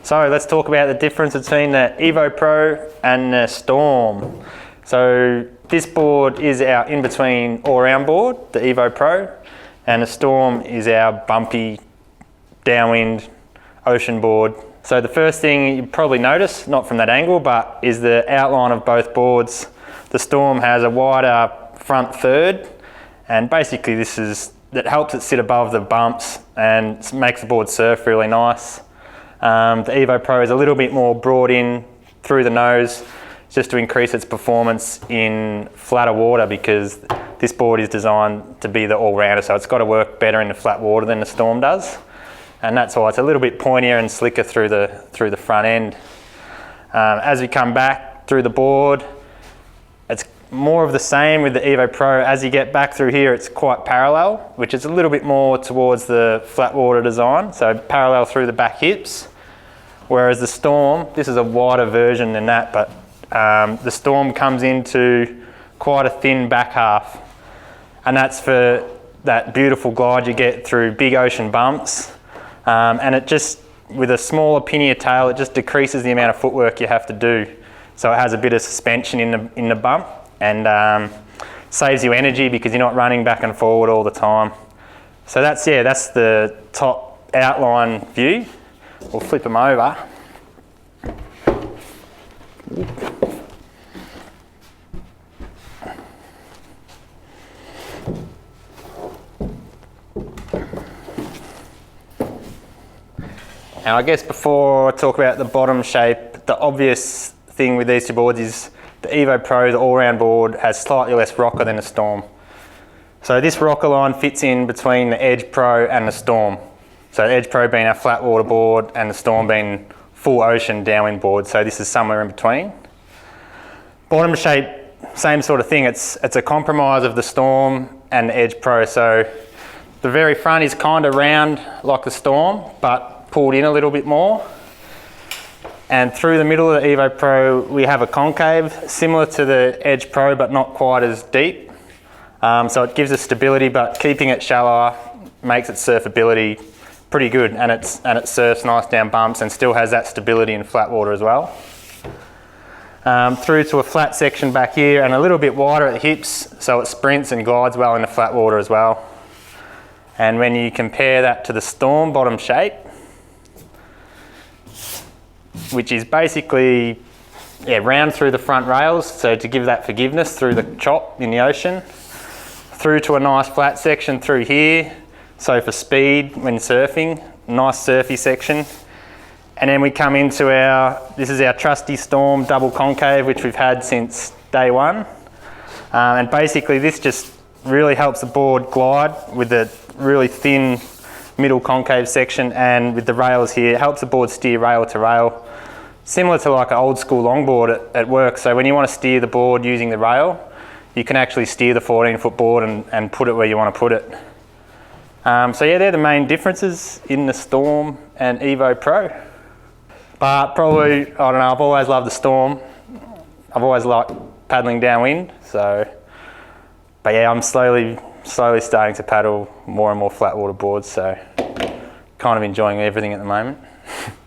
So let's talk about the difference between the Evo Pro and the Storm. So this board is our in-between all-round board, the Evo Pro, and the Storm is our bumpy, downwind, ocean board. So the first thing you probably notice, not from that angle, but is the outline of both boards. The Storm has a wider front third, and basically that helps it sit above the bumps and makes the board surf really nice. The Evo Pro is a little bit more broad in through the nose, just to increase its performance in flatter water, because this board is designed to be the all-rounder, so it's got to work better in the flat water than the Storm does. And that's why it's a little bit pointier and slicker through the front end. As we come back through the board, it's more of the same with the Evo Pro. As you get back through here, it's quite parallel, which is a little bit more towards the flat water design, so parallel through the back hips. Whereas the Storm, this is a wider version than that, but the Storm comes into quite a thin back half, and that's for that beautiful glide you get through big ocean bumps. And it just, with a smaller pinnier tail, it just decreases the amount of footwork you have to do. So it has a bit of suspension in the bump, and saves you energy because you're not running back and forward all the time. So that's the top outline view. We'll flip them over. Now I guess before I talk about the bottom shape, the obvious thing with these two boards is the Evo Pro, the all-round board, has slightly less rocker than the Storm. So this rocker line fits in between the Edge Pro and the Storm. So the Edge Pro being our flat water board and the Storm being full ocean downwind board. So this is somewhere in between. Bottom shape, same sort of thing. It's a compromise of the Storm and the Edge Pro. So the very front is kind of round like the Storm, but pulled in a little bit more. And through the middle of the Evo Pro, we have a concave, similar to the Edge Pro, but not quite as deep. So it gives us stability, but keeping it shallower makes its surfability pretty good, and it surfs nice down bumps and still has that stability in flat water as well. Through to a flat section back here and a little bit wider at the hips, so it sprints and glides well in the flat water as well. And when you compare that to the Storm bottom shape, which is basically round through the front rails, so to give that forgiveness through the chop in the ocean, through to a nice flat section through here, so for speed when surfing, nice surfy section. And then we come into this is our trusty Storm double concave, which we've had since day one. And basically this just really helps the board glide with the really thin middle concave section, and with the rails here, it helps the board steer rail to rail. Similar to like an old school longboard at work. So when you want to steer the board using the rail, you can actually steer the 14-foot board and put it where you want to put it. So yeah, they're the main differences in the Storm and Evo Pro. But probably, I don't know, I've always loved the Storm. I've always liked paddling downwind, but yeah, I'm slowly starting to paddle more and more flat water boards, so kind of enjoying everything at the moment.